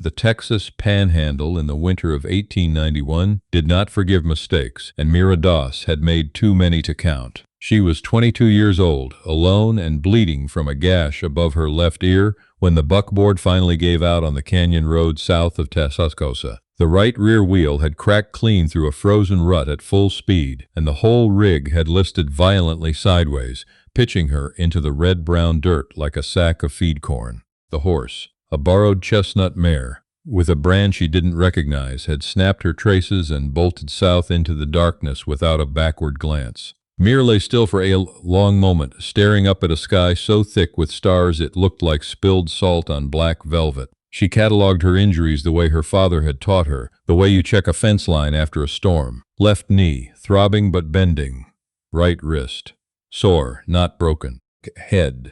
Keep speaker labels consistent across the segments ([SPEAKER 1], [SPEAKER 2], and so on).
[SPEAKER 1] The Texas Panhandle in the winter of 1891 did not forgive mistakes, and Mira Doss had made too many to count. She was 22 years old, alone and bleeding from a gash above her left ear when the buckboard finally gave out on the canyon road south of Tascosa. The right rear wheel had cracked clean through a frozen rut at full speed, and the whole rig had listed violently sideways, pitching her into the red-brown dirt like a sack of feed corn. The horse, a borrowed chestnut mare, with a brand she didn't recognize, had snapped her traces and bolted south into the darkness without a backward glance. Mira lay still for a long moment, staring up at a sky so thick with stars it looked like spilled salt on black velvet. She catalogued her injuries the way her father had taught her, the way you check a fence line after a storm. Left knee, throbbing but bending. Right wrist, sore, not broken. Head,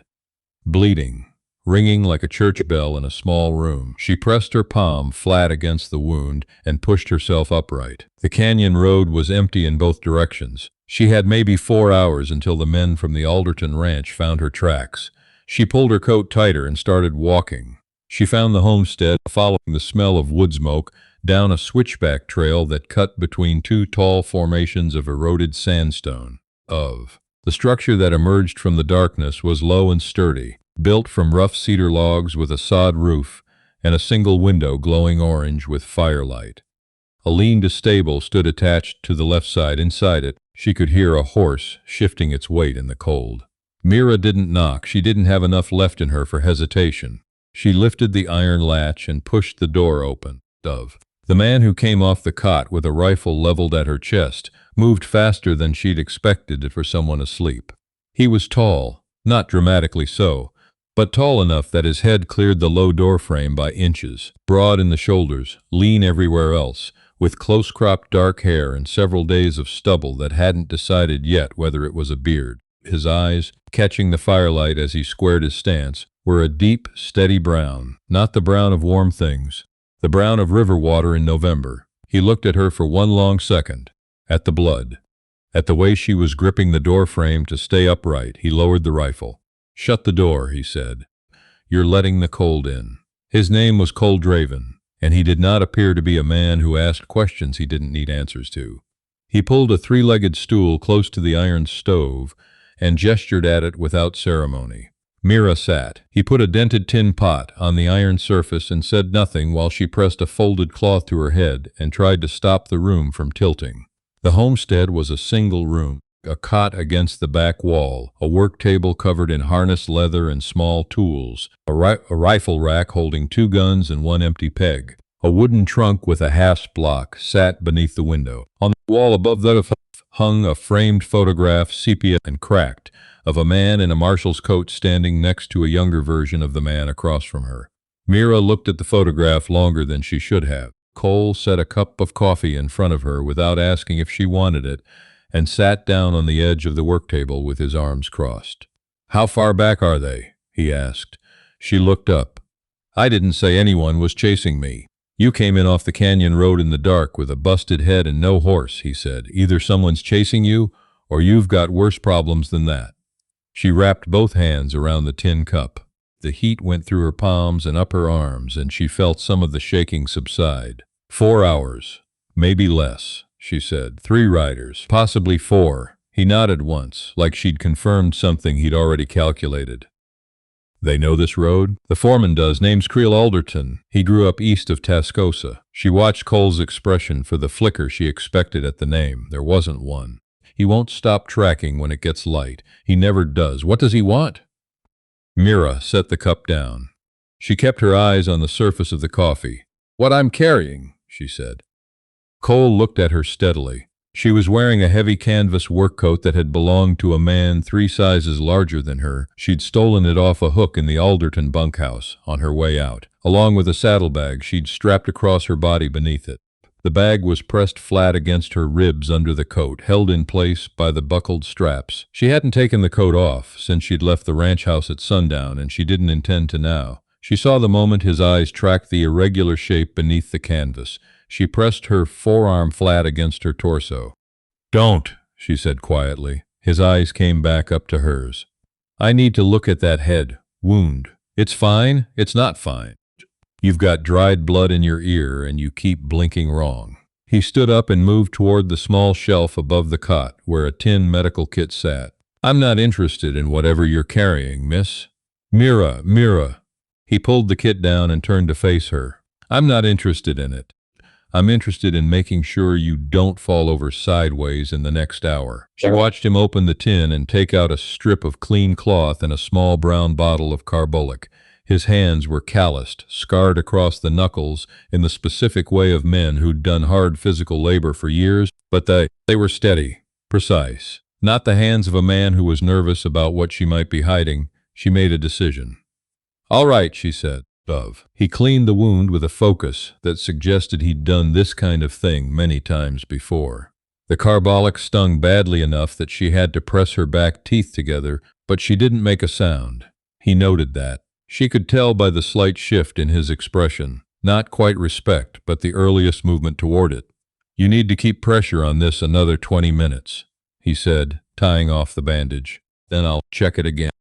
[SPEAKER 1] bleeding, ringing like a church bell in a small room. She pressed her palm flat against the wound and pushed herself upright. The canyon road was empty in both directions. She had maybe 4 hours until the men from the Alderton ranch found her tracks. She pulled her coat tighter and started walking. She found the homestead, following the smell of wood smoke, down a switchback trail that cut between two tall formations of eroded sandstone. The structure that emerged from the darkness was low and sturdy, built from rough cedar logs with a sod roof and a single window glowing orange with firelight. A lean-to stable stood attached to the left side. Inside it, she could hear a horse shifting its weight in the cold. Mira didn't knock. She didn't have enough left in her for hesitation. She lifted the iron latch and pushed the door open. The man who came off the cot with a rifle leveled at her chest moved faster than she'd expected for someone asleep. He was tall, not dramatically so, but tall enough that his head cleared the low doorframe by inches, broad in the shoulders, lean everywhere else, with close-cropped dark hair and several days of stubble that hadn't decided yet whether it was a beard. His eyes, catching the firelight as he squared his stance, were a deep, steady brown, not the brown of warm things, the brown of river water in November. He looked at her for one long second, at the blood, at the way she was gripping the doorframe to stay upright. He lowered the rifle. "Shut the door," he said. "You're letting the cold in." His name was Cole Draven, and he did not appear to be a man who asked questions he didn't need answers to. He pulled a three-legged stool close to the iron stove and gestured at it without ceremony. Mira sat. He put a dented tin pot on the iron surface and said nothing while she pressed a folded cloth to her head and tried to stop the room from tilting. The homestead was a single room, a cot against the back wall, a work table covered in harness leather and small tools, a rifle rack holding 2 guns and 1 empty peg. A wooden trunk with a hasp block sat beneath the window. On the wall above the hung a framed photograph, sepia and cracked, of a man in a marshal's coat standing next to a younger version of the man across from her. Mira looked at the photograph longer than she should have. Cole set a cup of coffee in front of her without asking if she wanted it, and sat down on the edge of the work table with his arms crossed. "How far back are they?" he asked. She looked up. "I didn't say anyone was chasing me. You came in off the canyon road in the dark with a busted head and no horse," he said. "Either someone's chasing you, or you've got worse problems than that." She wrapped both hands around the tin cup. The heat went through her palms and up her arms, and she felt some of the shaking subside. 4 hours, maybe less, she said. 3 riders, possibly 4. He nodded once, like she'd confirmed something he'd already calculated. "They know this road?" "The foreman does. Name's Creel Alderton. He grew up east of Tascosa." She watched Cole's expression for the flicker she expected at the name. There wasn't one. "He won't stop tracking when it gets light. He never does. What does he want?" Mira set the cup down. She kept her eyes on the surface of the coffee. "What I'm carrying," she said. Cole looked at her steadily. She was wearing a heavy canvas work coat that had belonged to a man 3 sizes larger than her. She'd stolen it off a hook in the Alderton bunkhouse on her way out, along with a saddlebag she'd strapped across her body beneath it. The bag was pressed flat against her ribs under the coat, held in place by the buckled straps. She hadn't taken the coat off since she'd left the ranch house at sundown, and she didn't intend to now. She saw the moment his eyes tracked the irregular shape beneath the canvas. She pressed her forearm flat against her torso. "Don't," she said quietly. His eyes came back up to hers. "I need to look at that head wound. It's fine. It's not fine." You've got dried blood in your ear and you keep blinking wrong. He stood up and moved toward the small shelf above the cot where a tin medical kit sat. I'm not interested in whatever you're carrying, miss. Mira. He pulled the kit down and turned to face her. I'm not interested in it. I'm interested in making sure you don't fall over sideways in the next hour. She watched him open the tin and take out a strip of clean cloth and a small brown bottle of carbolic. His hands were calloused, scarred across the knuckles in the specific way of men who'd done hard physical labor for years, but they were steady, precise. Not the hands of a man who was nervous about what she might be hiding. She made a decision. All right, she said. He cleaned the wound with a focus that suggested he'd done this kind of thing many times before. The carbolic stung badly enough that she had to press her back teeth together, but she didn't make a sound. He noted that. She could tell by the slight shift in his expression, not quite respect, but the earliest movement toward it. You need to keep pressure on this another 20 minutes, he said, tying off the bandage. Then I'll check it again.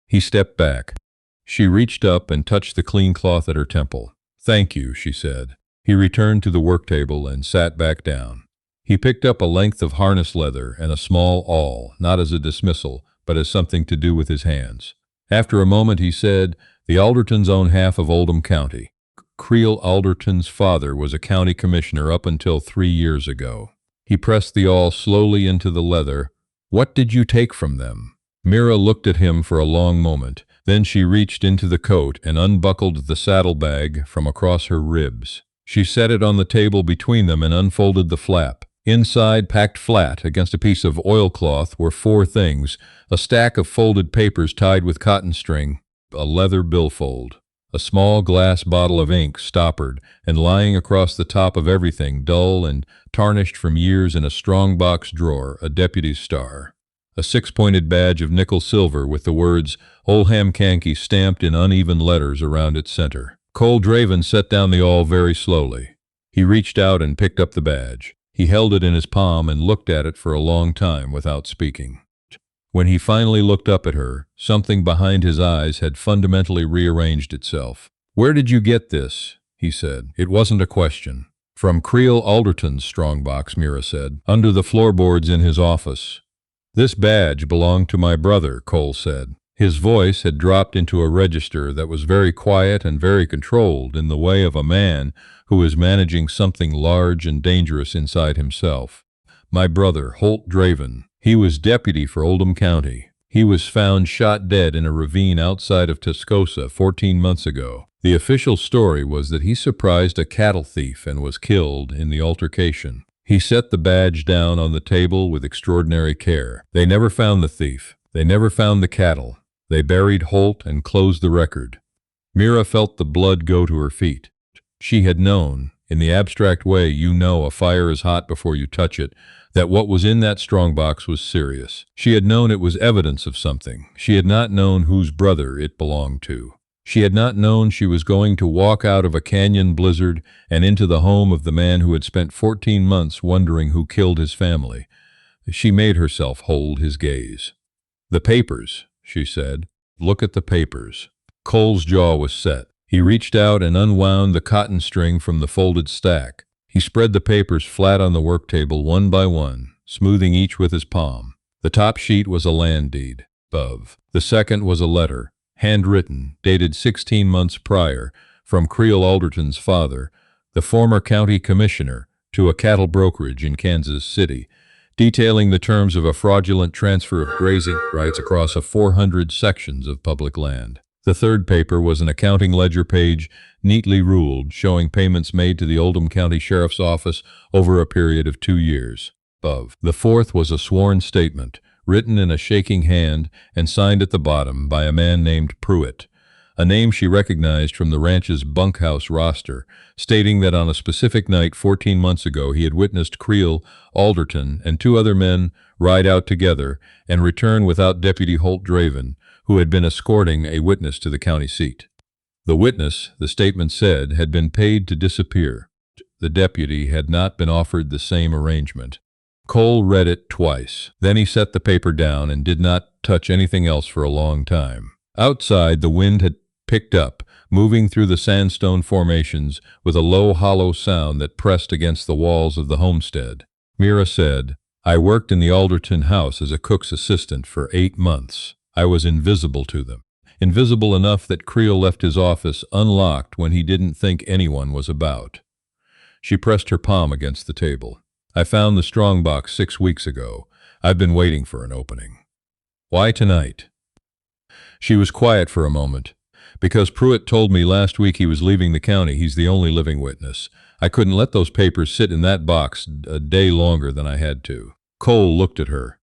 [SPEAKER 1] He stepped back. She reached up and touched the clean cloth at her temple. Thank you, she said. He returned to the work table and sat back down. He picked up a length of harness leather and a small awl, not as a dismissal, but as something to do with his hands. After a moment he said, the Aldertons own half of Oldham County. Creel Alderton's father was a county commissioner up until 3 years ago. He pressed the awl slowly into the leather. What did you take from them? Mira looked at him for a long moment. Then she reached into the coat and unbuckled the saddlebag from across her ribs. She set it on the table between them and unfolded the flap. Inside, packed flat against a piece of oilcloth, were 4 things: a stack of folded papers tied with cotton string, a leather billfold, a small glass bottle of ink stoppered, and lying across the top of everything, dull and tarnished from years in a strong box drawer, a deputy's star. A 6-pointed badge of nickel silver with the words Oldham County stamped in uneven letters around its center. Cole Draven set down the awl very slowly. He reached out and picked up the badge. He held it in his palm and looked at it for a long time without speaking. When he finally looked up at her, something behind his eyes had fundamentally rearranged itself. Where did you get this? He said. It wasn't a question. From Creel Alderton's strongbox, Mira said, under the floorboards in his office. This badge belonged to my brother, Cole said. His voice had dropped into a register that was very quiet and very controlled, in the way of a man who is managing something large and dangerous inside himself. My brother, Holt Draven. He was deputy for Oldham County. He was found shot dead in a ravine outside of Tascosa 14 months ago. The official story was that he surprised a cattle thief and was killed in the altercation. He set the badge down on the table with extraordinary care. They never found the thief. They never found the cattle. They buried Holt and closed the record. Mira felt the blood go to her feet. She had known, in the abstract way you know a fire is hot before you touch it, that what was in that strongbox was serious. She had known it was evidence of something. She had not known whose brother it belonged to. She had not known she was going to walk out of a canyon blizzard and into the home of the man who had spent 14 months wondering who killed his family. She made herself hold his gaze. The papers, she said. Look at the papers. Cole's jaw was set. He reached out and unwound the cotton string from the folded stack. He spread the papers flat on the work table one by one, smoothing each with his palm. The top sheet was a land deed. Above. The second was a letter, handwritten, dated 16 months prior, from Creel Alderton's father, the former county commissioner, to a cattle brokerage in Kansas City, detailing the terms of a fraudulent transfer of grazing rights across 400 sections of public land. The third paper was an accounting ledger page, neatly ruled, showing payments made to the Oldham County Sheriff's Office over a period of 2 years. Above. The fourth was a sworn statement, written in a shaking hand and signed at the bottom by a man named Pruitt, a name she recognized from the ranch's bunkhouse roster, stating that on a specific night 14 months ago he had witnessed Creel Alderton and 2 other men ride out together and return without Deputy Holt Draven, who had been escorting a witness to the county seat. The witness, the statement said, had been paid to disappear. The deputy had not been offered the same arrangement. Cole read it twice. Then he set the paper down and did not touch anything else for a long time. Outside, the wind had picked up, moving through the sandstone formations with a low, hollow sound that pressed against the walls of the homestead. Mira said, "I worked in the Alderton house as a cook's assistant for 8 months. I was invisible to them. Invisible enough that Creel left his office unlocked when he didn't think anyone was about." She pressed her palm against the table. "I found the strongbox 6 weeks ago. I've been waiting for an opening." "Why tonight?" She was quiet for a moment. "Because Pruitt told me last week he was leaving the county. He's the only living witness. I couldn't let those papers sit in that box a day longer than I had to." Cole looked at her.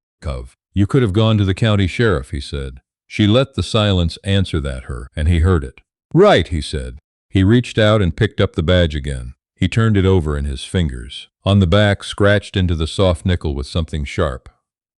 [SPEAKER 1] "You could have gone to the county sheriff," he said. She let the silence answer that her, and he heard it. "Right," he said. He reached out and picked up the badge again. He turned it over in his fingers. On the back, scratched into the soft nickel with something sharp.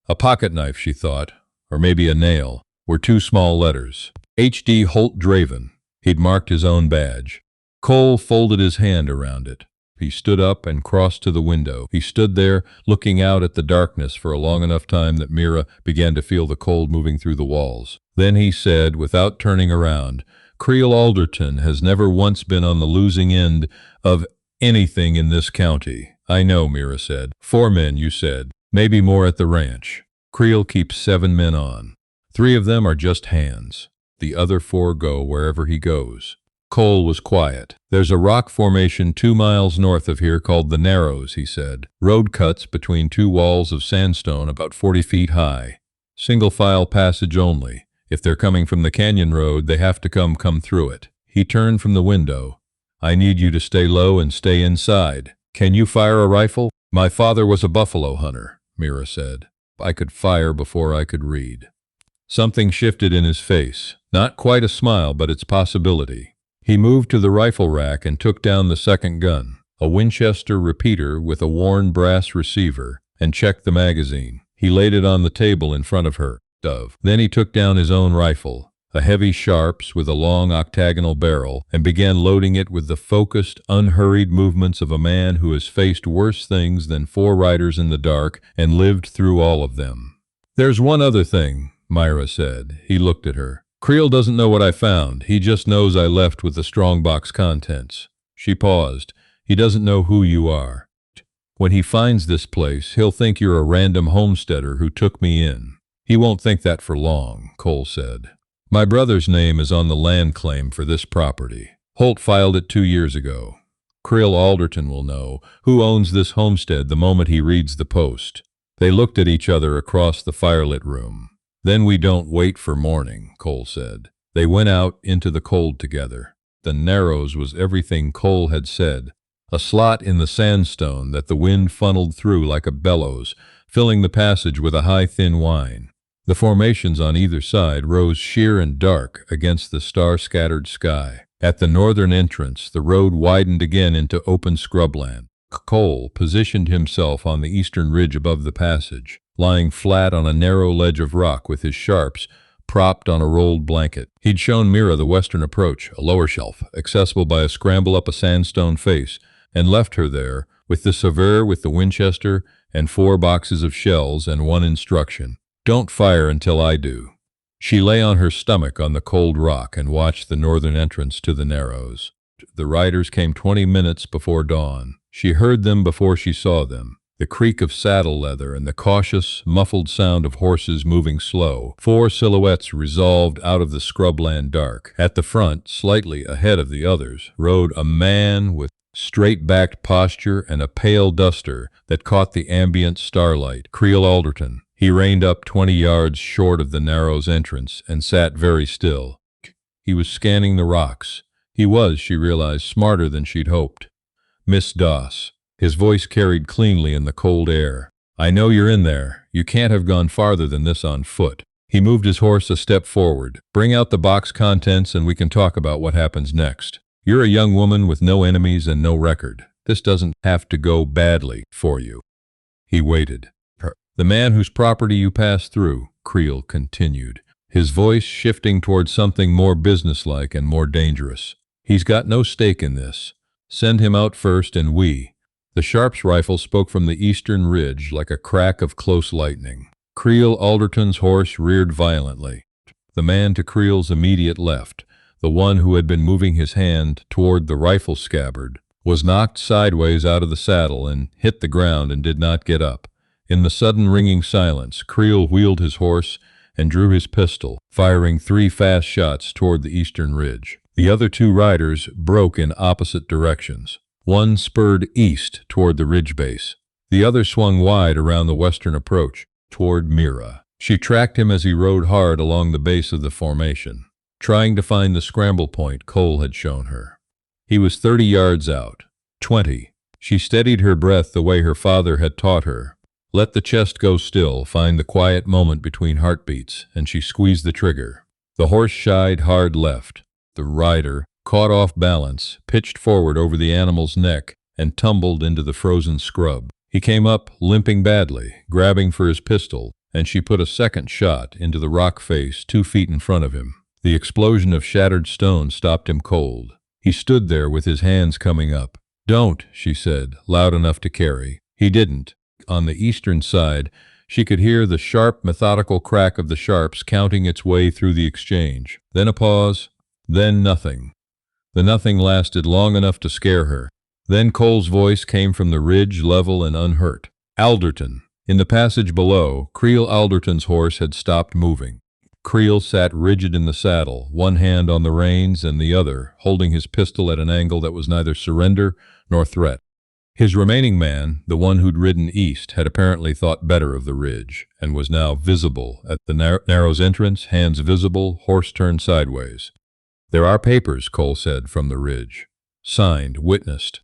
[SPEAKER 1] A pocket knife, she thought, or maybe a nail, were 2 small letters. H.D. Holt Draven. He'd marked his own badge. Cole folded his hand around it. He stood up and crossed to the window. He stood there, looking out at the darkness for a long enough time that Mira began to feel the cold moving through the walls. Then he said, without turning around, "Creel Alderton has never once been on the losing end of anything in this county." "I know," Mira said. 4 men, you said. Maybe more at the ranch. Creel keeps 7 men on. 3 of them are just hands. The other 4 go wherever he goes. Cole was quiet. "There's a rock formation 2 miles north of here called the Narrows," he said. "Road cuts between 2 walls of sandstone about 40 feet high. Single-file passage only. If they're coming from the canyon road, they have to come through it." He turned from the window. "I need you to stay low and stay inside. Can you fire a rifle?" "My father was a buffalo hunter," Mira said. "I could fire before I could read." Something shifted in his face. Not quite a smile, but its possibility. He moved to the rifle rack and took down the second gun, a Winchester repeater with a worn brass receiver, and checked the magazine. He laid it on the table in front of her. Then he took down his own rifle, a heavy Sharps with a long octagonal barrel, and began loading it with the focused, unhurried movements of a man who has faced worse things than 4 riders in the dark and lived through all of them. "There's one other thing," Myra said. He looked at her. "Creel doesn't know what I found. He just knows I left with the strongbox contents." She paused. "He doesn't know who you are. When he finds this place, he'll think you're a random homesteader who took me in." "He won't think that for long," Cole said. "My brother's name is on the land claim for this property. Holt filed it 2 years ago. Creel Alderton will know who owns this homestead the moment he reads the post." They looked at each other across the firelit room. "Then we don't wait for morning," Cole said. They went out into the cold together. The Narrows was everything Cole had said. A slot in the sandstone that the wind funneled through like a bellows, filling the passage with a high, thin whine. The formations on either side rose sheer and dark against the star-scattered sky. At the northern entrance, the road widened again into open scrubland. Cole positioned himself on the eastern ridge above the passage, lying flat on a narrow ledge of rock with his Sharps propped on a rolled blanket. He'd shown Mira the western approach, a lower shelf, accessible by a scramble up a sandstone face, and left her there, with the Sever with the Winchester and 4 boxes of shells and 1 instruction: "Don't fire until I do." She lay on her stomach on the cold rock and watched the northern entrance to the Narrows. The riders came 20 minutes before dawn. She heard them before she saw them. The creak of saddle leather and the cautious, muffled sound of horses moving slow. 4 silhouettes resolved out of the scrubland dark. At the front, slightly ahead of the others, rode a man with straight-backed posture and a pale duster that caught the ambient starlight. Creel Alderton. He reined up 20 yards short of the Narrows entrance and sat very still. He was scanning the rocks. He was, she realized, smarter than she'd hoped. "Miss Doss." His voice carried cleanly in the cold air. "I know you're in there. You can't have gone farther than this on foot." He moved his horse a step forward. "Bring out the box contents and we can talk about what happens next. You're a young woman with no enemies and no record. This doesn't have to go badly for you." He waited. "The man whose property you passed through," Creel continued, his voice shifting toward something more businesslike and more dangerous. "He's got no stake in this. Send him out first and we—" The Sharps rifle spoke from the eastern ridge like a crack of close lightning. Creel Alderton's horse reared violently. The man to Creel's immediate left, the one who had been moving his hand toward the rifle scabbard, was knocked sideways out of the saddle and hit the ground and did not get up. In the sudden ringing silence, Creel wheeled his horse and drew his pistol, firing 3 fast shots toward the eastern ridge. The other 2 riders broke in opposite directions. One spurred east toward the ridge base. The other swung wide around the western approach, toward Mira. She tracked him as he rode hard along the base of the formation, trying to find the scramble point Cole had shown her. He was 30 yards out. 20. She steadied her breath the way her father had taught her. Let the chest go still, find the quiet moment between heartbeats, and she squeezed the trigger. The horse shied hard left. The rider, caught off balance, pitched forward over the animal's neck and tumbled into the frozen scrub. He came up, limping badly, grabbing for his pistol, and she put a second shot into the rock face 2 feet in front of him. The explosion of shattered stone stopped him cold. He stood there with his hands coming up. "Don't," she said, loud enough to carry. He didn't. On the eastern side, she could hear the sharp, methodical crack of the sharps counting its way through the exchange. Then a pause, then nothing. The nothing lasted long enough to scare her. Then Cole's voice came from the ridge, level and unhurt. "Alderton." In the passage below, Creel Alderton's horse had stopped moving. Creel sat rigid in the saddle, one hand on the reins and the other holding his pistol at an angle that was neither surrender nor threat. His remaining man, the one who'd ridden east, had apparently thought better of the ridge, and was now visible at the narrow's entrance, hands visible, horse turned sideways. "There are papers," Cole said from the ridge. "Signed, witnessed.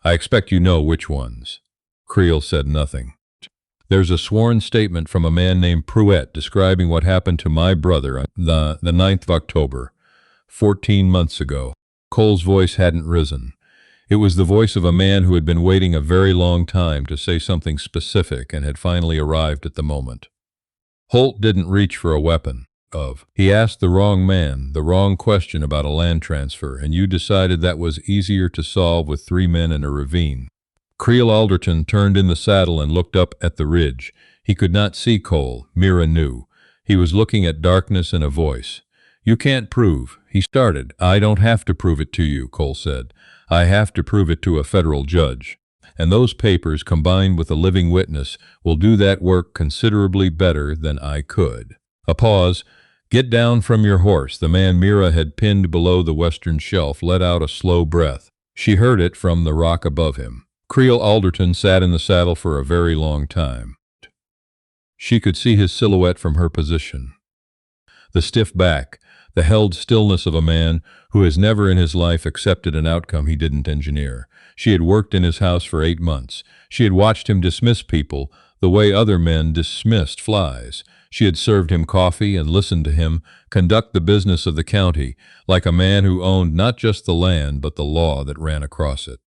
[SPEAKER 1] I expect you know which ones." Creel said nothing. "There's a sworn statement from a man named Pruitt describing what happened to my brother on the 9th of October, 14 months ago." Cole's voice hadn't risen. It was the voice of a man who had been waiting a very long time to say something specific and had finally arrived at the moment. "Holt didn't reach for a weapon. He asked the wrong man, the wrong question about a land transfer, and you decided that was easier to solve with 3 men in a ravine." Creel Alderton turned in the saddle and looked up at the ridge. He could not see Cole, Mira knew. He was looking at darkness and a voice. "You can't prove," he started. "I don't have to prove it to you," Cole said. "I have to prove it to a federal judge. And those papers, combined with a living witness, will do that work considerably better than I could." A pause. "Get down from your horse." The man Mira had pinned below the western shelf let out a slow breath. She heard it from the rock above him. Creel Alderton sat in the saddle for a very long time. She could see his silhouette from her position. The stiff back, the held stillness of a man who has never in his life accepted an outcome he didn't engineer. She had worked in his house for 8 months. She had watched him dismiss people the way other men dismissed flies. She had served him coffee and listened to him conduct the business of the county like a man who owned not just the land but the law that ran across it.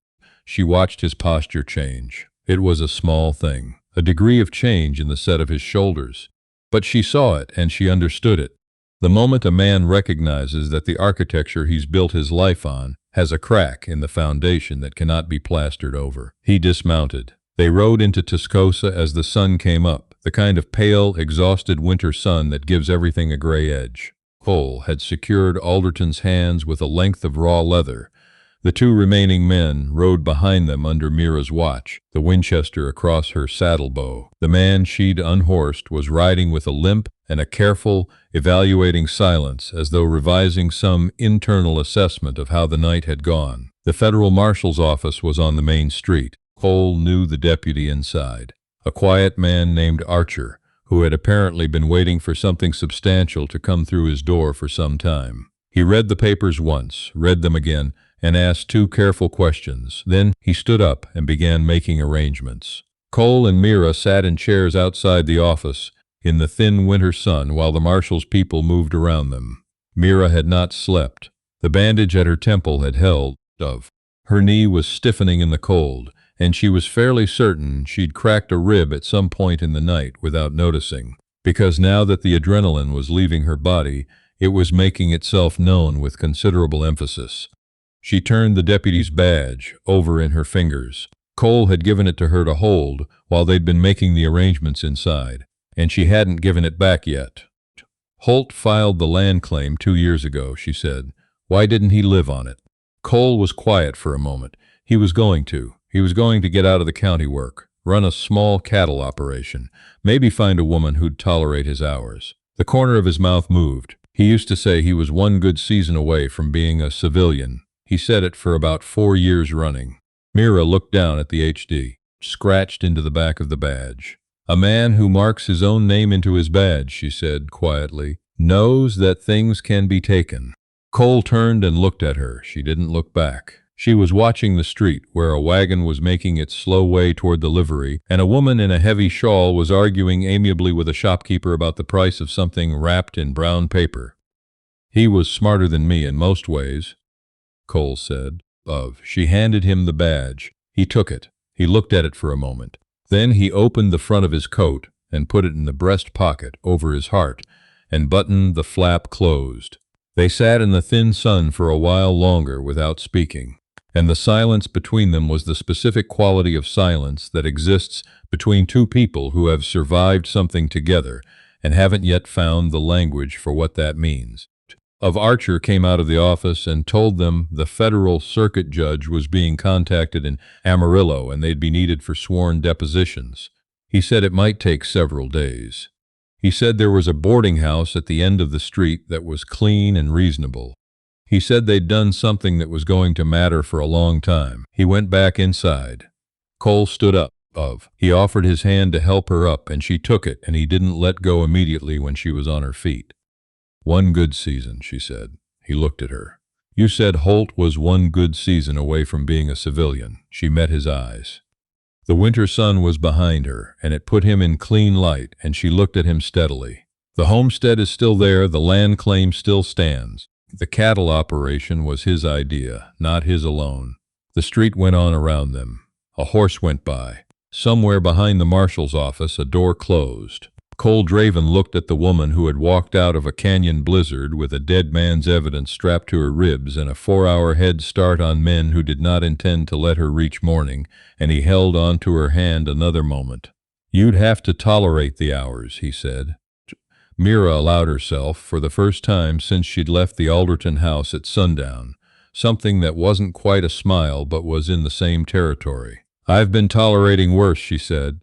[SPEAKER 1] She watched his posture change. It was a small thing, a degree of change in the set of his shoulders. But she saw it and she understood it. The moment a man recognizes that the architecture he's built his life on has a crack in the foundation that cannot be plastered over. He dismounted. They rode into Tascosa as the sun came up, the kind of pale, exhausted winter sun that gives everything a gray edge. Cole had secured Alderton's hands with a length of raw leather. The 2 remaining men rode behind them under Mira's watch, the Winchester across her saddle bow. The man she'd unhorsed was riding with a limp and a careful, evaluating silence as though revising some internal assessment of how the night had gone. The federal marshal's office was on the main street. Cole knew the deputy inside, a quiet man named Archer, who had apparently been waiting for something substantial to come through his door for some time. He read the papers once, read them again, and asked 2 careful questions. Then he stood up and began making arrangements. Cole and Mira sat in chairs outside the office in the thin winter sun while the marshal's people moved around them. Mira had not slept. The bandage at her temple had held. Her knee was stiffening in the cold, and she was fairly certain she'd cracked a rib at some point in the night without noticing, because now that the adrenaline was leaving her body, it was making itself known with considerable emphasis. She turned the deputy's badge over in her fingers. Cole had given it to her to hold while they'd been making the arrangements inside, and she hadn't given it back yet. "Holt filed the land claim 2 years ago," she said. Why didn't he live on it? Cole was quiet for a moment. He was going to. He was going to get out of the county work, run a small cattle operation, maybe find a woman who'd tolerate his hours. The corner of his mouth moved. He used to say he was one good season away from being a civilian. He said it for about 4 years running. Mira looked down at the HD, scratched into the back of the badge. A man who marks his own name into his badge, she said quietly, knows that things can be taken. Cole turned and looked at her. She didn't look back. She was watching the street where a wagon was making its slow way toward the livery, and a woman in a heavy shawl was arguing amiably with a shopkeeper about the price of something wrapped in brown paper. He was smarter than me in most ways, Cole said. She handed him the badge. He took it. He looked at it for a moment. Then he opened the front of his coat and put it in the breast pocket over his heart and buttoned the flap closed. They sat in the thin sun for a while longer without speaking, and the silence between them was the specific quality of silence that exists between two people who have survived something together and haven't yet found the language for what that means. Archer came out of the office and told them the federal circuit judge was being contacted in Amarillo and they'd be needed for sworn depositions. He said it might take several days. He said there was a boarding house at the end of the street that was clean and reasonable. He said they'd done something that was going to matter for a long time. He went back inside. Cole stood up. He offered his hand to help her up, and she took it, and he didn't let go immediately when she was on her feet. One good season, she said. He looked at her. You said Holt was one good season away from being a civilian. She met his eyes. The winter sun was behind her, and it put him in clean light, and she looked at him steadily. The homestead is still there, the land claim still stands. The cattle operation was his idea, not his alone. The street went on around them. A horse went by. Somewhere behind the marshal's office, a door closed. Cole Draven looked at the woman who had walked out of a canyon blizzard with a dead man's evidence strapped to her ribs and a 4-hour head start on men who did not intend to let her reach morning, and he held on to her hand another moment. You'd have to tolerate the hours, he said. Mira allowed herself, for the first time since she'd left the Alderton house at sundown, something that wasn't quite a smile but was in the same territory. I've been tolerating worse, she said.